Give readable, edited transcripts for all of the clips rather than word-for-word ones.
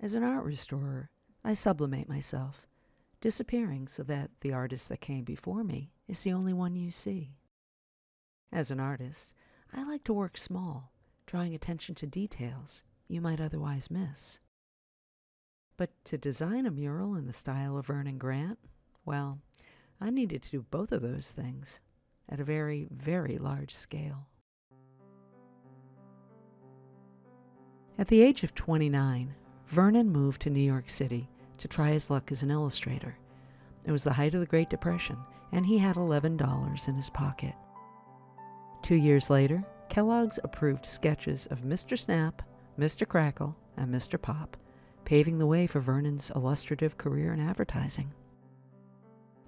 As an art restorer, I sublimate myself, disappearing so that the artist that came before me is the only one you see. As an artist, I like to work small, drawing attention to details you might otherwise miss. But to design a mural in the style of Vernon Grant, well, I needed to do both of those things at a very, very large scale. At the age of 29, Vernon moved to New York City to try his luck as an illustrator. It was the height of the Great Depression, and he had $11 in his pocket. 2 years later, Kellogg's approved sketches of Mr. Snap, Mr. Crackle, and Mr. Pop, paving the way for Vernon's illustrative career in advertising.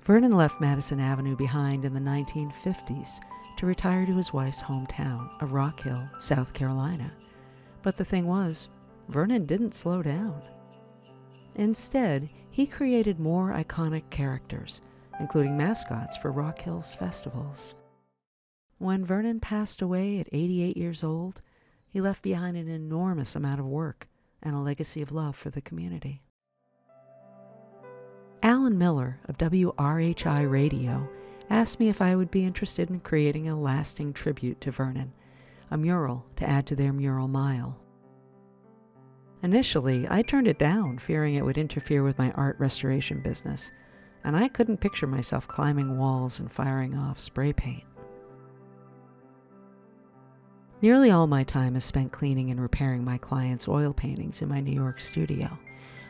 Vernon left Madison Avenue behind in the 1950s to retire to his wife's hometown of Rock Hill, South Carolina. But the thing was, Vernon didn't slow down. Instead, he created more iconic characters, including mascots for Rock Hill's festivals. When Vernon passed away at 88 years old, he left behind an enormous amount of work and a legacy of love for the community. Alan Miller of WRHI Radio asked me if I would be interested in creating a lasting tribute to Vernon, a mural to add to their mural mile. Initially, I turned it down, fearing it would interfere with my art restoration business, and I couldn't picture myself climbing walls and firing off spray paint. Nearly all my time is spent cleaning and repairing my clients' oil paintings in my New York studio,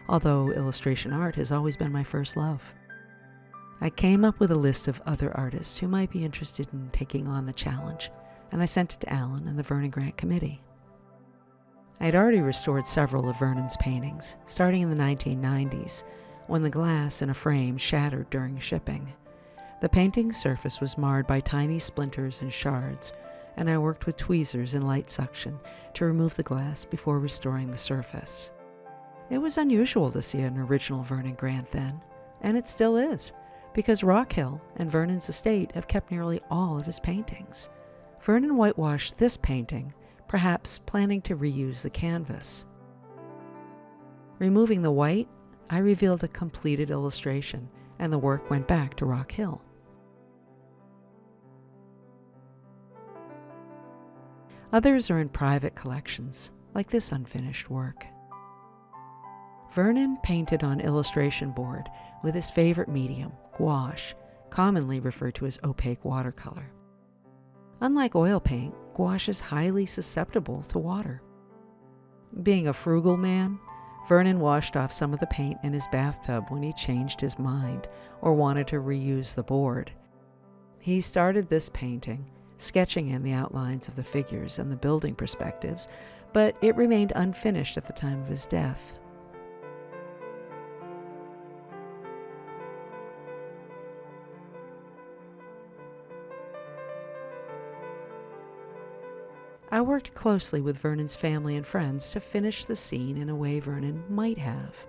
although illustration art has always been my first love. I came up with a list of other artists who might be interested in taking on the challenge, and I sent it to Alan and the Vernon Grant Committee. I had already restored several of Vernon's paintings, starting in the 1990s, when the glass in a frame shattered during shipping. The painting's surface was marred by tiny splinters and shards, and I worked with tweezers and light suction to remove the glass before restoring the surface. It was unusual to see an original Vernon Grant then, and it still is, because Rock Hill and Vernon's estate have kept nearly all of his paintings. Vernon whitewashed this painting, perhaps planning to reuse the canvas. Removing the white, I revealed a completed illustration, and the work went back to Rock Hill. Others are in private collections, like this unfinished work. Vernon painted on illustration board with his favorite medium, gouache, commonly referred to as opaque watercolor. Unlike oil paint, gouache is highly susceptible to water. Being a frugal man, Vernon washed off some of the paint in his bathtub when he changed his mind or wanted to reuse the board. He started this painting, sketching in the outlines of the figures and the building perspectives, but it remained unfinished at the time of his death. I worked closely with Vernon's family and friends to finish the scene in a way Vernon might have.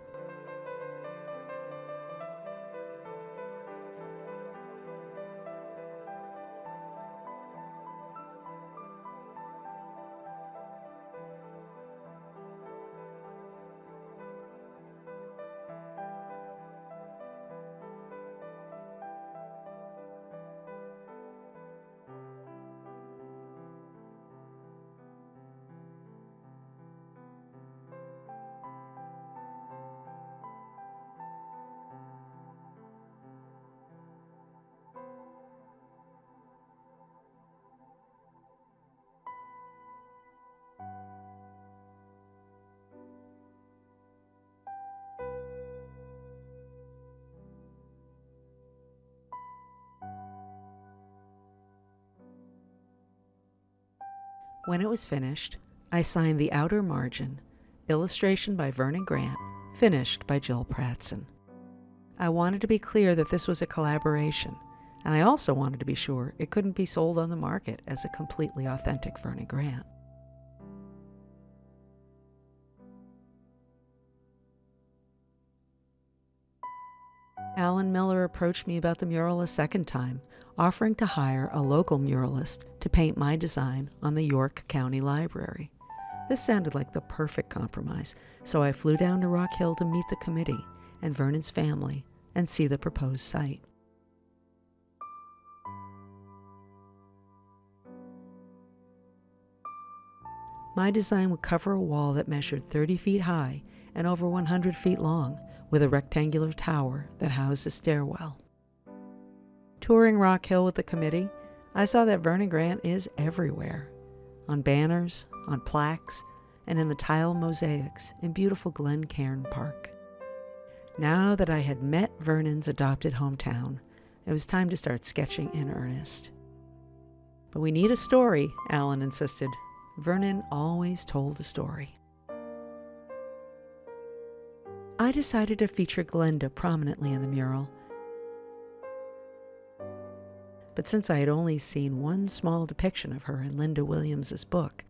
When it was finished, I signed the outer margin, illustration by Vernon Grant, finished by Jill Pratzon. I wanted to be clear that this was a collaboration, and I also wanted to be sure it couldn't be sold on the market as a completely authentic Vernon Grant. Alan Miller approached me about the mural a second time, offering to hire a local muralist to paint my design on the York County Library. This sounded like the perfect compromise, so I flew down to Rock Hill to meet the committee and Vernon's family and see the proposed site. My design would cover a wall that measured 30 feet high and over 100 feet long, with a rectangular tower that housed a stairwell. Touring Rock Hill with the committee, I saw that vernongrant is everywhere, on banners, on plaques, and in the tile mosaics in beautiful Glencairn Park. Now that I had met Vernon's adopted hometown, it was time to start sketching in earnest. But we need a story, Alan insisted. Vernon always told a story. I decided to feature Glenda prominently in the mural. But since I had only seen one small depiction of her in Linda Williams's book,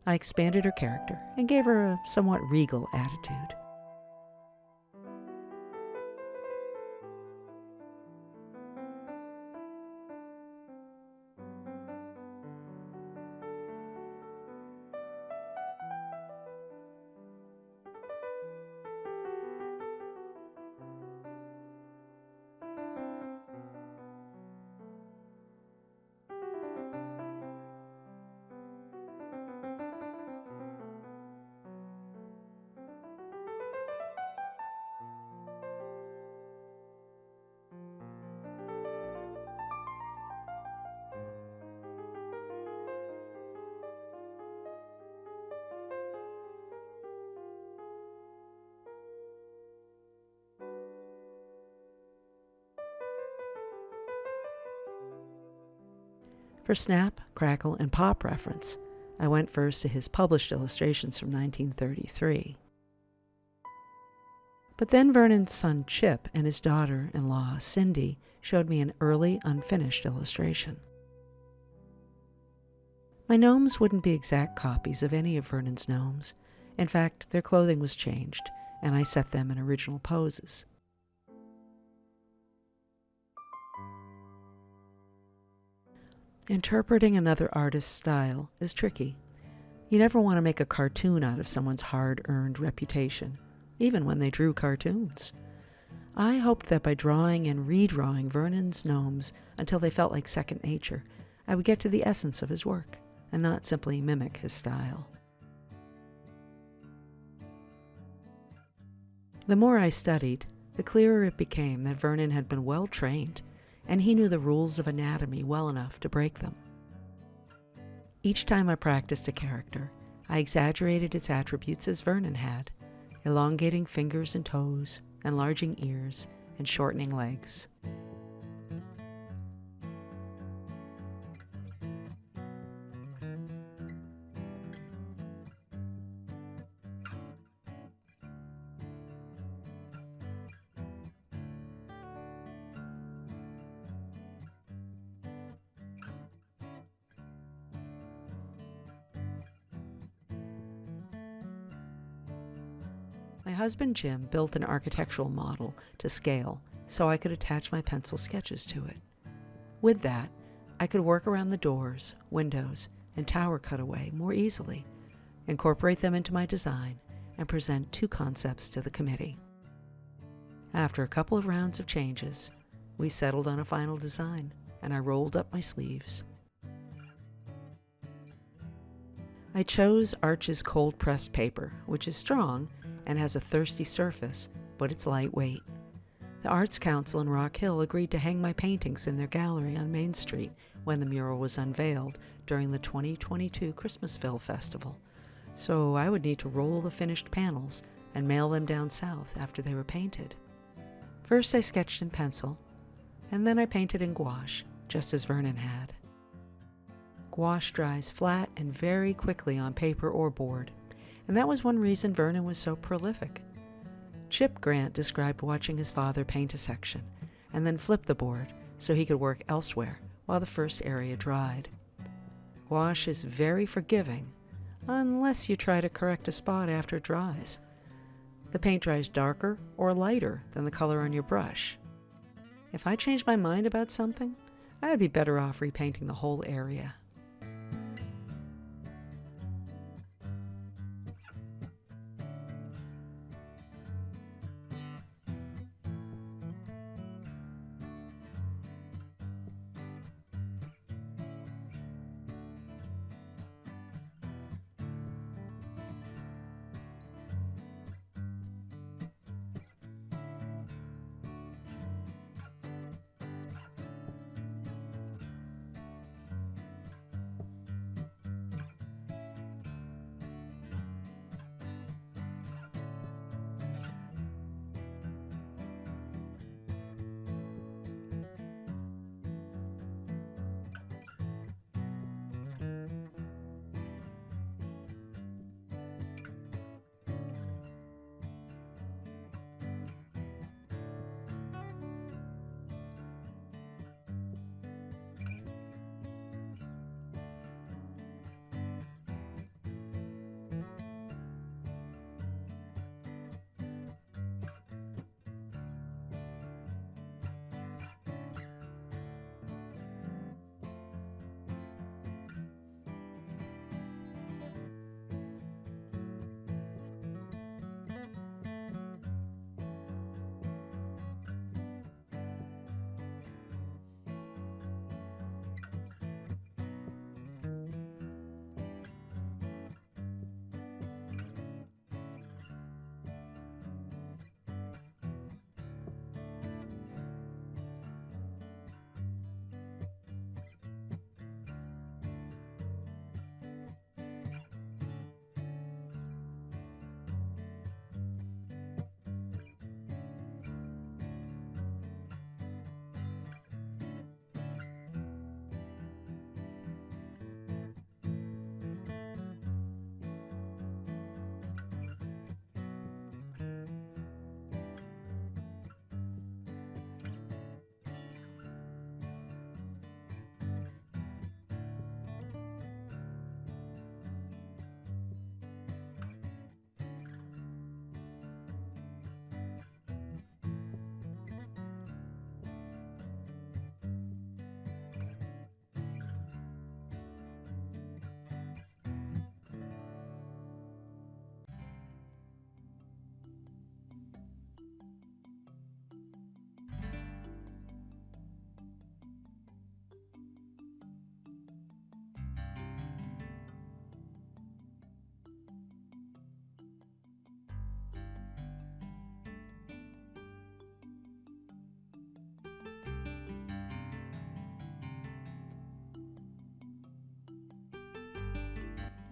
I expanded her character and gave her a somewhat regal attitude. For snap, crackle, and pop reference, I went first to his published illustrations from 1933. But then Vernon's son Chip and his daughter-in-law Cindy showed me an early, unfinished illustration. My gnomes wouldn't be exact copies of any of Vernon's gnomes. In fact, their clothing was changed, and I set them in original poses. Interpreting another artist's style is tricky. You never want to make a cartoon out of someone's hard-earned reputation, even when they drew cartoons. I hoped that by drawing and redrawing Vernon's gnomes until they felt like second nature, I would get to the essence of his work, and not simply mimic his style. The more I studied, the clearer it became that Vernon had been well trained, and he knew the rules of anatomy well enough to break them. Each time I practiced a character, I exaggerated its attributes as Vernon had, elongating fingers and toes, enlarging ears, and shortening legs. My husband Jim built an architectural model to scale so I could attach my pencil sketches to it. With that, I could work around the doors, windows, and tower cutaway more easily, incorporate them into my design, and present two concepts to the committee. After a couple of rounds of changes, we settled on a final design, and I rolled up my sleeves. I chose Arch's cold-pressed paper, which is strong and has a thirsty surface, but it's lightweight. The Arts Council in Rock Hill agreed to hang my paintings in their gallery on Main Street when the mural was unveiled during the 2022 Christmasville Festival, so I would need to roll the finished panels and mail them down south after they were painted. First I sketched in pencil, and then I painted in gouache, just as Vernon had. Gouache dries flat and very quickly on paper or board, and that was one reason Vernon was so prolific. Chip Grant described watching his father paint a section, and then flip the board so he could work elsewhere while the first area dried. Gouache is very forgiving, unless you try to correct a spot after it dries. The paint dries darker or lighter than the color on your brush. If I changed my mind about something, I'd be better off repainting the whole area.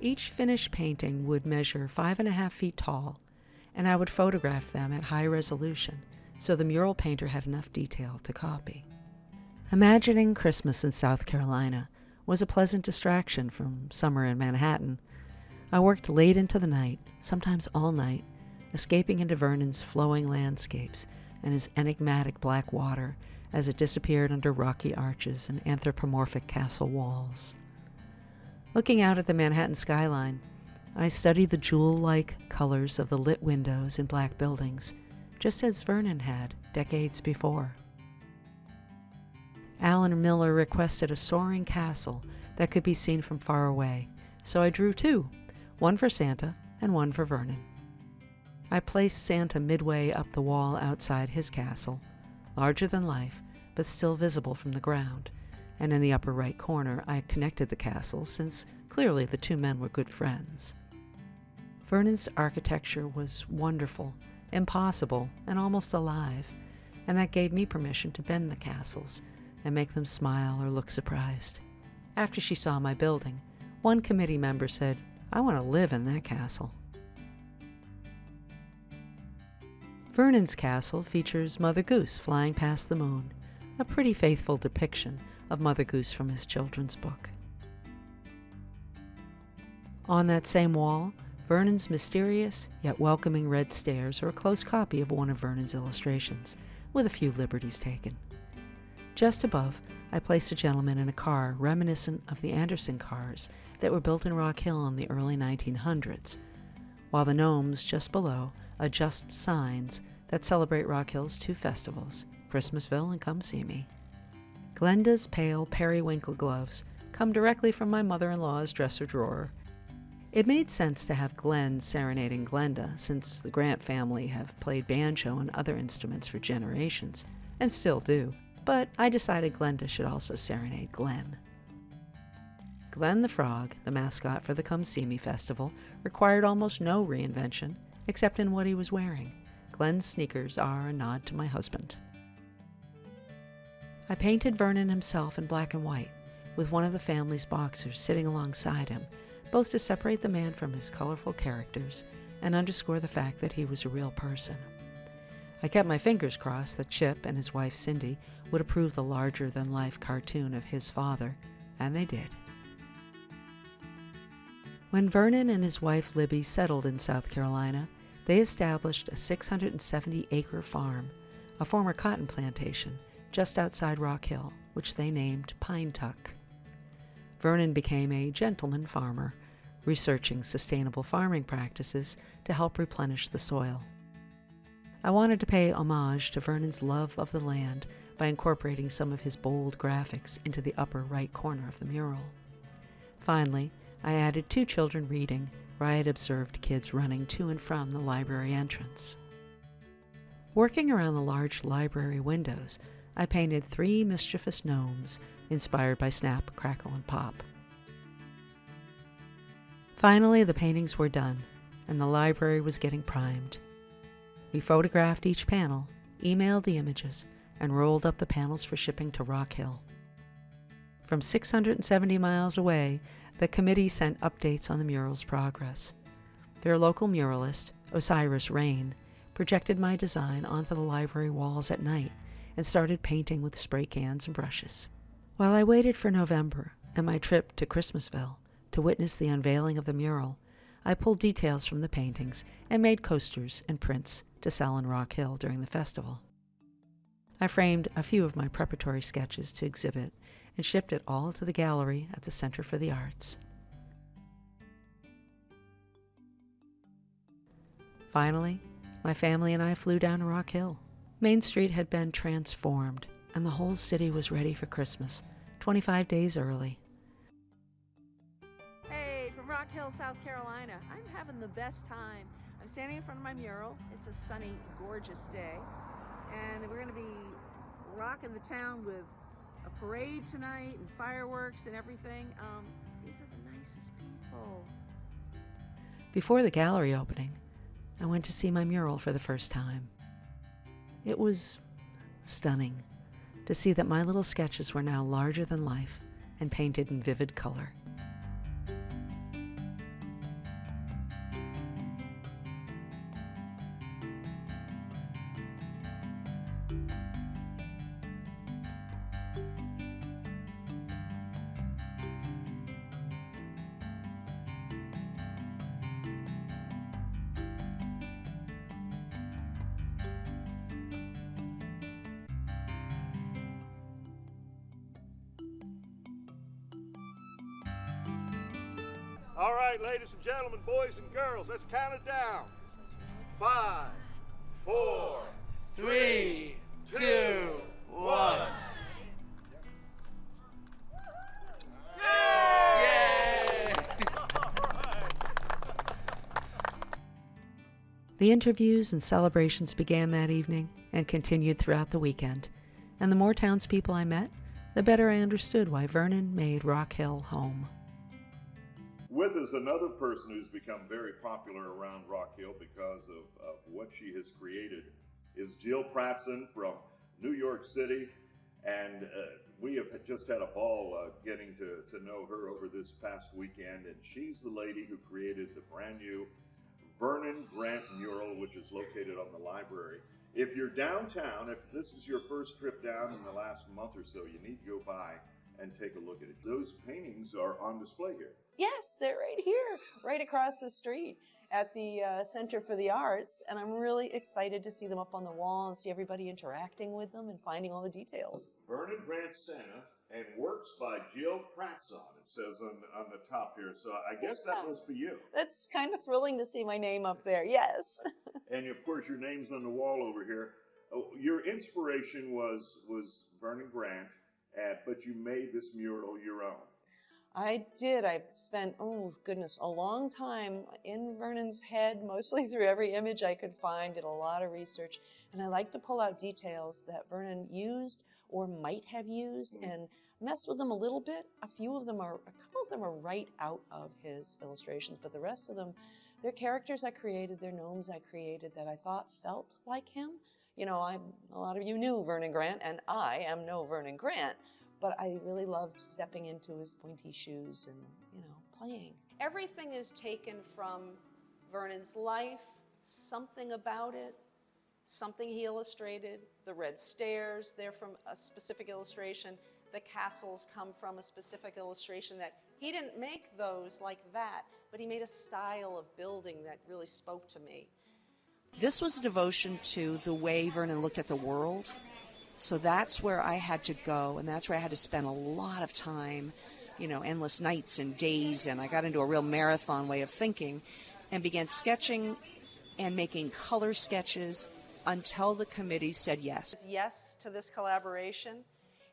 Each finished painting would measure 5.5 feet tall, and I would photograph them at high resolution so the mural painter had enough detail to copy. Imagining Christmas in South Carolina was a pleasant distraction from summer in Manhattan. I worked late into the night, sometimes all night, escaping into Vernon's flowing landscapes and his enigmatic black water as it disappeared under rocky arches and anthropomorphic castle walls. Looking out at the Manhattan skyline, I studied the jewel-like colors of the lit windows in black buildings, just as Vernon had decades before. Alan Miller requested a soaring castle that could be seen from far away, so I drew two, one for Santa and one for Vernon. I placed Santa midway up the wall outside his castle, larger than life, but still visible from the ground, and in the upper right corner I connected the castles, since clearly the two men were good friends. Vernon's architecture was wonderful, impossible, and almost alive, and that gave me permission to bend the castles and make them smile or look surprised. After she saw my building, one committee member said, "I want to live in that castle." Vernon's castle features Mother Goose flying past the moon, a pretty faithful depiction of Mother Goose from his children's book. On that same wall, Vernon's mysterious yet welcoming red stairs are a close copy of one of Vernon's illustrations, with a few liberties taken. Just above, I placed a gentleman in a car reminiscent of the Anderson cars that were built in Rock Hill in the early 1900s, while the gnomes just below adjust signs that celebrate Rock Hill's two festivals, Christmasville and Come See Me. Glenda's pale periwinkle gloves come directly from my mother-in-law's dresser drawer. It made sense to have Glenn serenading Glenda, since the Grant family have played banjo and other instruments for generations, and still do, but I decided Glenda should also serenade Glenn. Glenn the Frog, the mascot for the Come See Me festival, required almost no reinvention, except in what he was wearing. Glenn's sneakers are a nod to my husband. I painted Vernon himself in black and white, with one of the family's boxers sitting alongside him, both to separate the man from his colorful characters and underscore the fact that he was a real person. I kept my fingers crossed that Chip and his wife Cindy would approve the larger-than-life cartoon of his father, and they did. When Vernon and his wife Libby settled in South Carolina, they established a 670-acre farm, a former cotton plantation, just outside Rock Hill, which they named Pine Tuck. Vernon became a gentleman farmer, researching sustainable farming practices to help replenish the soil. I wanted to pay homage to Vernon's love of the land by incorporating some of his bold graphics into the upper right corner of the mural. Finally, I added two children reading, where I had observed kids running to and from the library entrance. Working around the large library windows, I painted 3 mischievous gnomes inspired by Snap, Crackle, and Pop. Finally, the paintings were done, and the library was getting primed. We photographed each panel, emailed the images, and rolled up the panels for shipping to Rock Hill. From 670 miles away, the committee sent updates on the mural's progress. Their local muralist, Osiris Rain, projected my design onto the library walls at night and started painting with spray cans and brushes. While I waited for November and my trip to Christmasville to witness the unveiling of the mural, I pulled details from the paintings and made coasters and prints to sell in Rock Hill during the festival. I framed a few of my preparatory sketches to exhibit and shipped it all to the gallery at the Center for the Arts. Finally, my family and I flew down to Rock Hill. Main Street had been transformed, and the whole city was ready for Christmas, 25 days early. Hey, from Rock Hill, South Carolina. I'm having the best time. I'm standing in front of my mural. It's a sunny, gorgeous day, and we're going to be rocking the town with a parade tonight and fireworks and everything. These are the nicest people. Before the gallery opening, I went to see my mural for the first time. It was stunning to see that my little sketches were now larger than life and painted in vivid color. All right, ladies and gentlemen, boys and girls, let's count it down. 5, 4, 3, 2, 1. Yay! The interviews and celebrations began that evening and continued throughout the weekend. And the more townspeople I met, the better I understood why Vernon made Rock Hill home. With us, another person who's become very popular around Rock Hill because of what she has created is Jill Pratzon from New York City. And we have just had a ball getting to know her over this past weekend. And she's the lady who created the brand new vernongrant mural, which is located on the library. If you're downtown, if this is your first trip down in the last month or so, you need to go by and take a look at it. Those paintings are on display here. Yes, they're right here, right across the street at the Center for the Arts, and I'm really excited to see them up on the wall and see everybody interacting with them and finding all the details. Vernongrant Santa and works by Jill Pratzon, it says on the top here, so I guess that must be you. That's kind of thrilling to see my name up there, yes. And of course your name's on the wall over here. Oh, your inspiration was Vernongrant, but you made this mural your own. I did. I've spent, oh goodness, a long time in Vernon's head, mostly through every image I could find, did a lot of research, and I like to pull out details that Vernon used or might have used and mess with them a little bit. A couple of them are right out of his illustrations, but the rest of them, they're characters I created, they're gnomes I created that I thought felt like him. You know, a lot of you knew Vernon Grant, and I am no Vernon Grant, but I really loved stepping into his pointy shoes and, you know, playing. Everything is taken from Vernon's life, something about it, something he illustrated. The red stairs, they're from a specific illustration. The castles come from a specific illustration that he didn't make those like that, but he made a style of building that really spoke to me. This was a devotion to the way Vernon looked at the world. So that's where I had to go, and that's where I had to spend a lot of time, you know, endless nights and days, and I got into a real marathon way of thinking and began sketching and making color sketches until the committee said yes. Yes to this collaboration,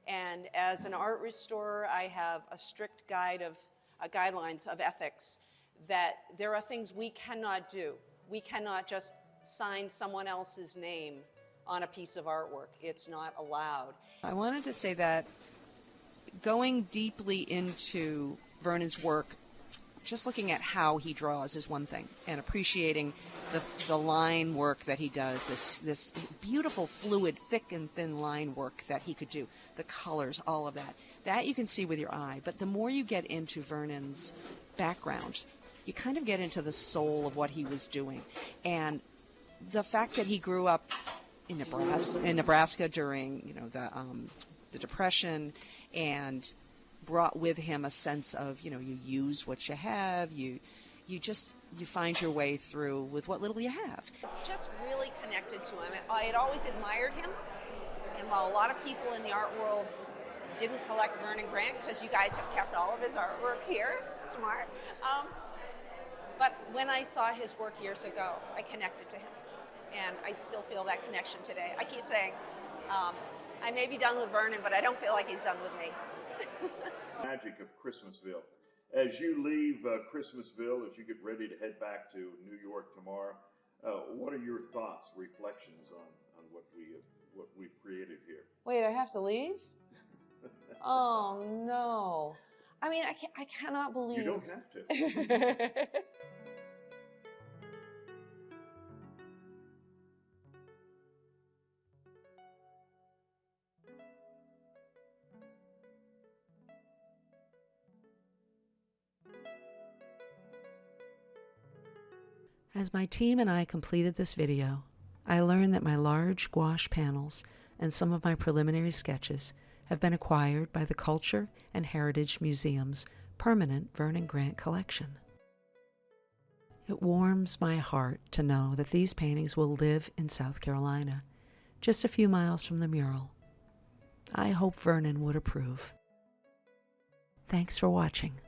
and as an art restorer, I have a strict guidelines of ethics that there are things we cannot do. We cannot just sign someone else's name on a piece of artwork. It's not allowed. I wanted to say that going deeply into Vernon's work, just looking at how he draws is one thing, and appreciating the line work that he does, this beautiful, fluid, thick and thin line work that he could do, the colors, all of that. That you can see with your eye, but the more you get into Vernon's background, you kind of get into the soul of what he was doing. And the fact that he grew up in Nebraska during, you know, the Depression, and brought with him a sense of, you know, you use what you have, you find your way through with what little you have. Just really connected to him. I had always admired him, and while a lot of people in the art world didn't collect Vernon Grant, because you guys have kept all of his artwork here, smart, but when I saw his work years ago, I connected to him. And I still feel that connection today. I keep saying, I may be done with Vernon, but I don't feel like he's done with me. Magic of Christmasville. As you leave Christmasville, as you get ready to head back to New York tomorrow, what are your thoughts, reflections on what we've created here? Wait, I have to leave? Oh no! I mean, I cannot believe. You don't have to. As my team and I completed this video, I learned that my large gouache panels and some of my preliminary sketches have been acquired by the Culture and Heritage Museum's permanent Vernon Grant collection. It warms my heart to know that these paintings will live in South Carolina, just a few miles from the mural. I hope Vernon would approve. Thanks for watching.